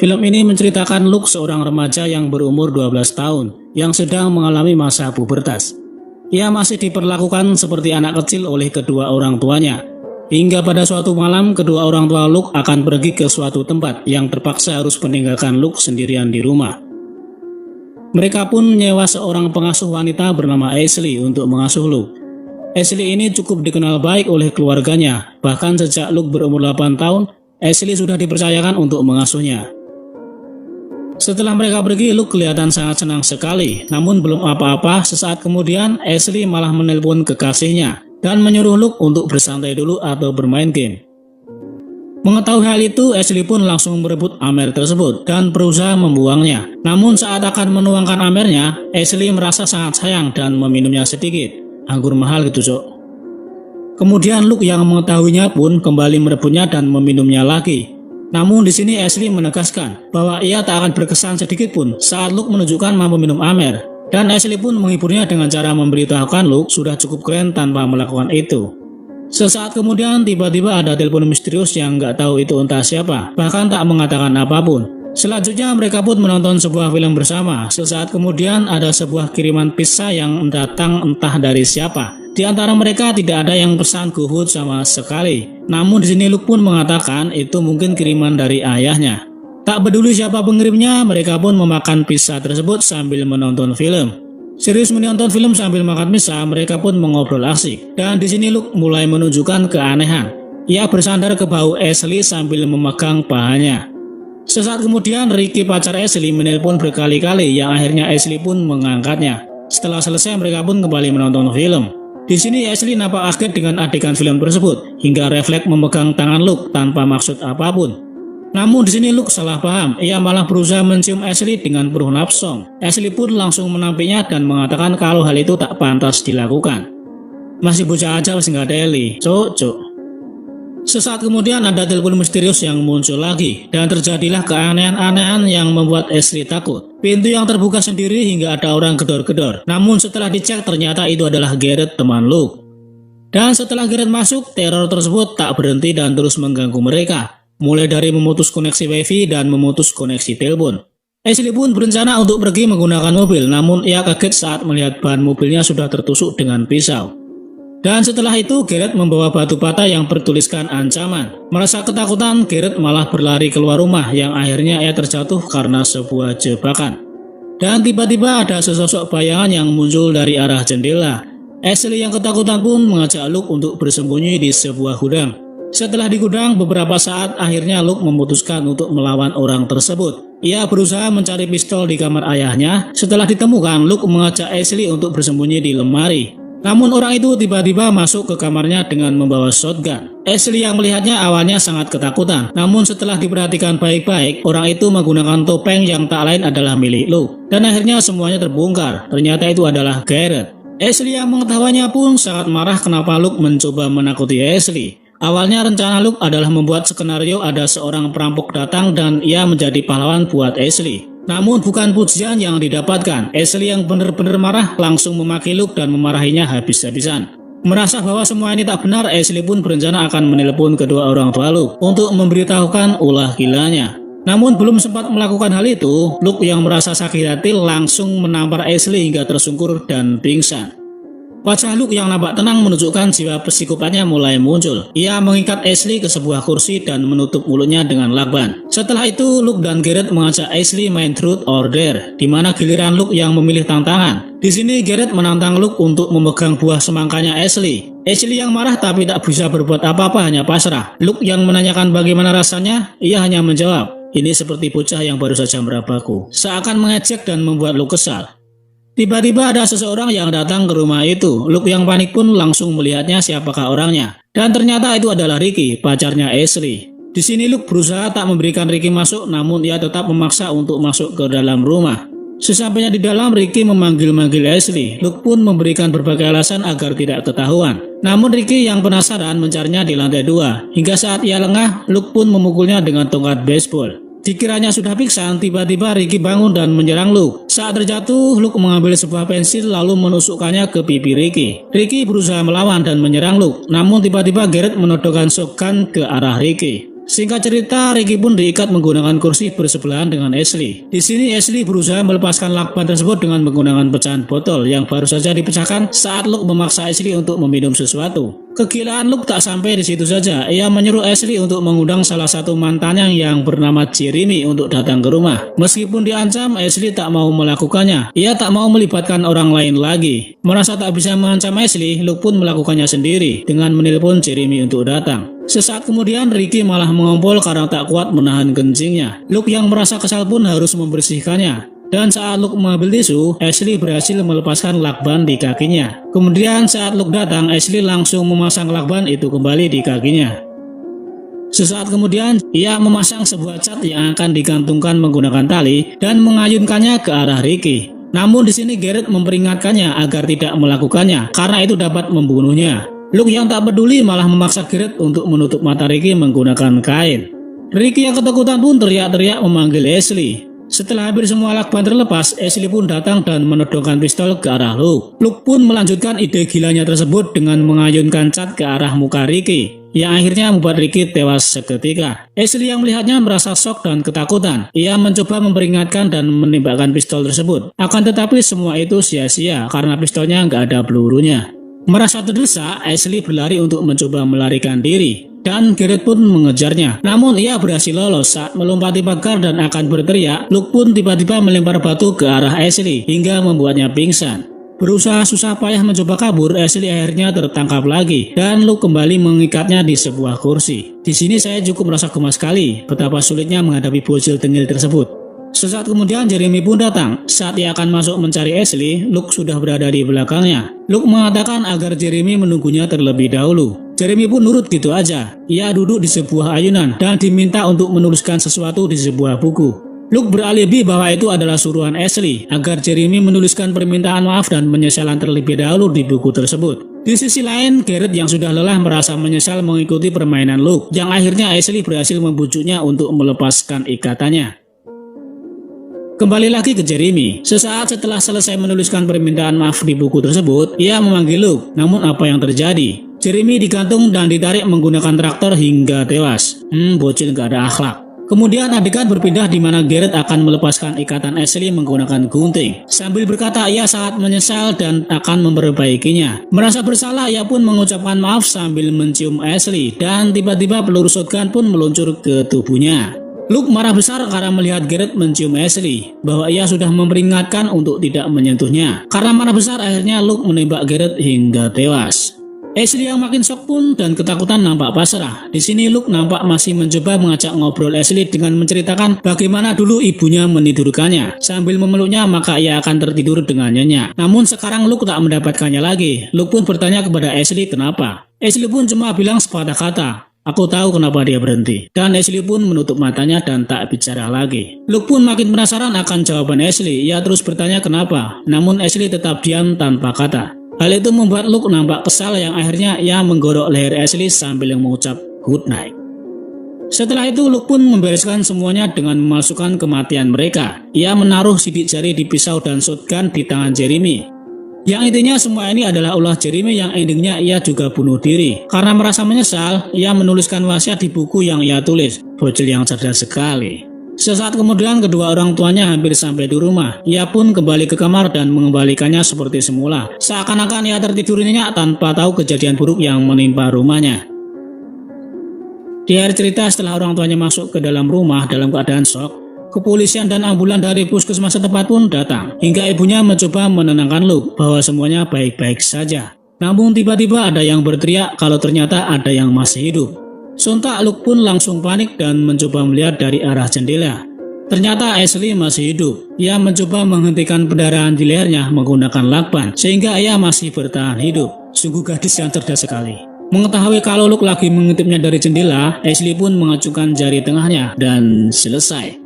Film ini menceritakan Luke, seorang remaja yang berumur 12 tahun yang sedang mengalami masa pubertas. Ia masih diperlakukan seperti anak kecil oleh kedua orang tuanya. Hingga pada suatu malam, kedua orang tua Luke akan pergi ke suatu tempat yang terpaksa harus meninggalkan Luke sendirian di rumah. Mereka pun menyewa seorang pengasuh wanita bernama Ashley untuk mengasuh Luke. Ashley ini cukup dikenal baik oleh keluarganya, bahkan sejak Luke berumur 8 tahun, Ashley sudah dipercayakan untuk mengasuhnya. Setelah mereka pergi, Luke kelihatan sangat senang sekali. Namun belum apa-apa, sesaat kemudian Ashley malah menelpon kekasihnya dan menyuruh Luke untuk bersantai dulu atau bermain game. Mengetahui hal itu, Ashley pun langsung merebut Amer tersebut dan berusaha membuangnya. Namun saat akan menuangkan Amernya, Ashley merasa sangat sayang dan meminumnya sedikit. Anggur mahal gitu, Cok. Kemudian Luke yang mengetahuinya pun kembali merebutnya dan meminumnya lagi. Namun di sini Ashley menegaskan bahwa ia tak akan berkesan sedikit pun saat Luke menunjukkan mampu minum Amer. Dan Ashley pun menghiburnya dengan cara memberitahukan Luke sudah cukup keren tanpa melakukan itu. Sesaat kemudian tiba-tiba ada telepon misterius yang nggak tahu itu entah siapa, bahkan tak mengatakan apapun. Selanjutnya mereka pun menonton sebuah film bersama. Sesaat kemudian ada sebuah kiriman pizza yang datang entah dari siapa. Di antara mereka tidak ada yang pesan GoFood sama sekali. Namun di sini Luke pun mengatakan itu mungkin kiriman dari ayahnya. Tak peduli siapa pengirimnya, mereka pun memakan pizza tersebut sambil menonton film. Serius menonton film sambil makan pizza, mereka pun mengobrol asik. Dan di sini Luke mulai menunjukkan keanehan. Ia bersandar ke bahu Ashley sambil memegang pahanya. Sesaat kemudian Ricky, pacar Ashley, menelpon berkali-kali yang akhirnya Ashley pun mengangkatnya. Setelah selesai mereka pun kembali menonton film. Di sini Ashley nampak kaget dengan adegan film tersebut hingga refleks memegang tangan Luke tanpa maksud apapun. Namun di sini Luke salah paham, ia malah berusaha mencium Ashley dengan penuh nafsu. Ashley pun langsung menampiknya dan mengatakan kalau hal itu tak pantas dilakukan. Masih bocah aja wis nggak deli, cok. Sesaat kemudian ada telepon misterius yang muncul lagi dan terjadilah keanehan-anehan yang membuat Ashley takut. Pintu yang terbuka sendiri hingga ada orang gedor-gedor. Namun setelah dicek ternyata itu adalah Garrett, teman Luke. Dan setelah Garrett masuk, teror tersebut tak berhenti dan terus mengganggu mereka. Mulai dari memutus koneksi wifi dan memutus koneksi telepon. Ashley pun berencana untuk pergi menggunakan mobil, namun ia kaget saat melihat ban mobilnya sudah tertusuk dengan pisau. Dan setelah itu Garrett membawa batu bata yang bertuliskan ancaman. Merasa ketakutan, Garrett malah berlari keluar rumah yang akhirnya ia terjatuh karena sebuah jebakan. Dan tiba-tiba ada sesosok bayangan yang muncul dari arah jendela. Ashley yang ketakutan pun mengajak Luke untuk bersembunyi di sebuah gudang. Setelah di gudang beberapa saat, akhirnya Luke memutuskan untuk melawan orang tersebut. Ia berusaha mencari pistol di kamar ayahnya. Setelah ditemukan, Luke mengajak Ashley untuk bersembunyi di lemari. Namun orang itu tiba-tiba masuk ke kamarnya dengan membawa shotgun. Ashley yang melihatnya awalnya sangat ketakutan. Namun setelah diperhatikan baik-baik, orang itu menggunakan topeng yang tak lain adalah milik Luke. Dan akhirnya semuanya terbongkar. Ternyata itu adalah Garrett. Ashley yang mengetahuinya pun sangat marah kenapa Luke mencoba menakuti Ashley. Awalnya rencana Luke adalah membuat skenario ada seorang perampok datang dan ia menjadi pahlawan buat Ashley. Namun bukan pujian yang didapatkan. Ashley yang benar-benar marah langsung memaki Luke dan memarahinya habis-habisan. Merasa bahwa semua ini tak benar, Ashley pun berencana akan menelpon kedua orang tua Luke untuk memberitahukan ulah gilanya. Namun belum sempat melakukan hal itu, Luke yang merasa sakit hati langsung menampar Ashley hingga tersungkur dan pingsan. Wajah Luke yang nampak tenang menunjukkan jiwa psikopatnya mulai muncul. Ia mengikat Ashley ke sebuah kursi dan menutup mulutnya dengan lakban. Setelah itu, Luke dan Garrett mengajak Ashley main Truth or Dare, di mana giliran Luke yang memilih tantangan. Di sini Garrett menantang Luke untuk memegang buah semangkanya Ashley. Ashley yang marah tapi tak bisa berbuat apa-apa, hanya pasrah. Luke yang menanyakan bagaimana rasanya, ia hanya menjawab, "Ini seperti bocah yang baru saja merapaku." Seakan mengejek dan membuat Luke kesal. Tiba-tiba ada seseorang yang datang ke rumah itu. Luke yang panik pun langsung melihatnya siapakah orangnya. Dan ternyata itu adalah Ricky, pacarnya Ashley. Di sini Luke berusaha tak memberikan Ricky masuk, namun ia tetap memaksa untuk masuk ke dalam rumah. Sesampainya di dalam, Ricky memanggil-manggil Ashley. Luke pun memberikan berbagai alasan agar tidak ketahuan. Namun Ricky yang penasaran mencarinya di lantai 2. Hingga saat ia lengah, Luke pun memukulnya dengan tongkat baseball. Dikiranya sudah pingsan, tiba-tiba Ricky bangun dan menyerang Luke. Saat terjatuh, Luke mengambil sebuah pensil lalu menusukkannya ke pipi Ricky. Ricky berusaha melawan dan menyerang Luke, namun tiba-tiba Garrett menodongkan shotgun ke arah Ricky. Singkat cerita, Ricky pun diikat menggunakan kursi bersebelahan dengan Ashley. Di sini Ashley berusaha melepaskan lakban tersebut dengan menggunakan pecahan botol yang baru saja dipecahkan saat Luke memaksa Ashley untuk meminum sesuatu. Kegilaan Luke tak sampai di situ saja. Ia menyuruh Ashley untuk mengundang salah satu mantannya yang bernama Jeremy untuk datang ke rumah. Meskipun diancam, Ashley tak mau melakukannya. Ia tak mau melibatkan orang lain lagi. Merasa tak bisa mengancam Ashley, Luke pun melakukannya sendiri dengan menelpon Jeremy untuk datang. Sesaat kemudian Ricky malah mengompol karena tak kuat menahan kencingnya. Luke yang merasa kesal pun harus membersihkannya. Dan saat Luke mengambil tisu, Ashley berhasil melepaskan lakban di kakinya. Kemudian saat Luke datang, Ashley langsung memasang lakban itu kembali di kakinya. Sesaat kemudian, ia memasang sebuah cat yang akan digantungkan menggunakan tali dan mengayunkannya ke arah Ricky. Namun di sini Garrett memperingatkannya agar tidak melakukannya karena itu dapat membunuhnya. Luke yang tak peduli malah memaksa Garrett untuk menutup mata Ricky menggunakan kain. Ricky yang ketakutan pun teriak-teriak memanggil Ashley. Setelah hampir semua lakban terlepas, Ashley pun datang dan menodongkan pistol ke arah Luke. Luke pun melanjutkan ide gilanya tersebut dengan mengayunkan cat ke arah muka Ricky, yang akhirnya membuat Ricky tewas seketika. Ashley yang melihatnya merasa shock dan ketakutan. Ia mencoba memperingatkan dan menembakkan pistol tersebut. Akan tetapi semua itu sia-sia karena pistolnya nggak ada pelurunya. Merasa terdesak, Ashley berlari untuk mencoba melarikan diri, dan Garrett pun mengejarnya. Namun ia berhasil lolos saat melompati pagar dan akan berteriak. Luke pun tiba-tiba melempar batu ke arah Ashley hingga membuatnya pingsan. Berusaha susah payah mencoba kabur, Ashley akhirnya tertangkap lagi dan Luke kembali mengikatnya di sebuah kursi. Di sini saya cukup merasa gemas sekali betapa sulitnya menghadapi bocil tengil tersebut. Sesaat kemudian Jeremy pun datang. Saat ia akan masuk mencari Ashley, Luke sudah berada di belakangnya. Luke mengatakan agar Jeremy menunggunya terlebih dahulu. Jeremy pun nurut gitu aja. Ia duduk di sebuah ayunan dan diminta untuk menuliskan sesuatu di sebuah buku. Luke beralibi bahwa itu adalah suruhan Ashley agar Jeremy menuliskan permintaan maaf dan penyesalan terlebih dahulu di buku tersebut. Di sisi lain, Garrett yang sudah lelah merasa menyesal mengikuti permainan Luke, yang akhirnya Ashley berhasil membujuknya untuk melepaskan ikatannya. Kembali lagi ke Jeremy. Sesaat setelah selesai menuliskan permintaan maaf di buku tersebut, ia memanggil Luke. Namun apa yang terjadi? Jeremy digantung dan ditarik menggunakan traktor hingga tewas. Bocil gak ada akhlak. Kemudian adegan berpindah di mana Garrett akan melepaskan ikatan Ashley menggunakan gunting. Sambil berkata ia sangat menyesal dan akan memperbaikinya. Merasa bersalah, ia pun mengucapkan maaf sambil mencium Ashley dan tiba-tiba peluru shotgun pun meluncur ke tubuhnya. Luke marah besar karena melihat Garrett mencium Ashley, bahwa ia sudah memperingatkan untuk tidak menyentuhnya. Karena marah besar, akhirnya Luke menembak Garrett hingga tewas. Ashley yang makin shock pun dan ketakutan nampak pasrah. Di sini Luke nampak masih mencoba mengajak ngobrol Ashley dengan menceritakan bagaimana dulu ibunya menidurkannya. Sambil memeluknya maka ia akan tertidur dengan nyenyak. Namun sekarang Luke tak mendapatkannya lagi. Luke pun bertanya kepada Ashley kenapa. Ashley pun cuma bilang sepatah kata, "Aku tahu kenapa dia berhenti." Dan Ashley pun menutup matanya dan tak bicara lagi. Luke pun makin penasaran akan jawaban Ashley. Ia terus bertanya kenapa. Namun Ashley tetap diam tanpa kata. Hal itu membuat Luke nampak kesal yang akhirnya ia menggorok leher Ashley sambil mengucap good night. Setelah itu Luke pun membereskan semuanya dengan memasukkan kematian mereka. Ia menaruh sidik jari di pisau dan shotgun di tangan Jeremy. Yang intinya semua ini adalah ulah Jeremy yang endingnya ia juga bunuh diri. Karena merasa menyesal, ia menuliskan wasiat di buku yang ia tulis. Bocil yang cerdas sekali. Sesaat kemudian kedua orang tuanya hampir sampai di rumah. Ia pun kembali ke kamar dan mengembalikannya seperti semula. Seakan-akan ia tertidur nyenyak tanpa tahu kejadian buruk yang menimpa rumahnya. Di akhir cerita setelah orang tuanya masuk ke dalam rumah dalam keadaan shock, kepolisian dan ambulan dari puskesmas setempat pun datang. Hingga ibunya mencoba menenangkan Luke bahwa semuanya baik-baik saja. Namun tiba-tiba ada yang berteriak kalau ternyata ada yang masih hidup. Sontak Luke pun langsung panik dan mencoba melihat dari arah jendela. Ternyata Ashley masih hidup. Ia mencoba menghentikan pendarahan di lehernya menggunakan lakban sehingga ia masih bertahan hidup. Sungguh gadis yang cerdas sekali. Mengetahui kalau Luke lagi mengintipnya dari jendela, Ashley pun mengacungkan jari tengahnya dan selesai.